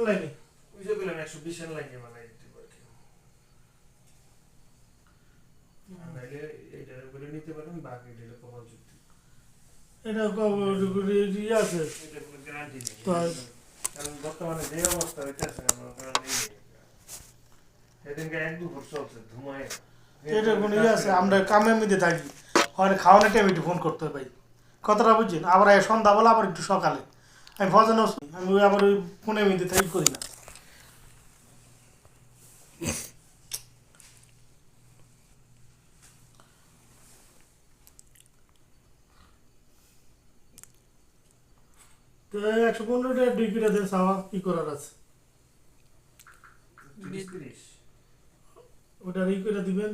লাইনে ওই যে বললাম 120 লাইনে বানাই দিতে পারি। নাইলে এটা বলে নিতে পারেন, বাকি দিলে কমাল যুক্তি। এটা ইয়ে আছে এটা কোনো গ্যারান্টি নেই, তো কারণ বর্তমানে যে অবস্থা হইতেছে আমার কারণে সেদিনকে 1-2 বছর চলছে ধুমায়। এটা কোনো ইয়ে আছে, আমরা কামের মধ্যে থাকি, হয় খাওয়ানোর টাইমে একটু ফোন করতে হয় ভাই, কথাটা বুঝছেন? আবার সন্ধ্যাবেলা, আবার একটু সকালে আমি ফজনে আমি আবার ওই ফোনের মধ্যে থাকি করি না। তো 115 টাকা ডিগ্রিটা দেন সাওয়া কি করার আছে, 30-30 ওটা ই করে দিবেন।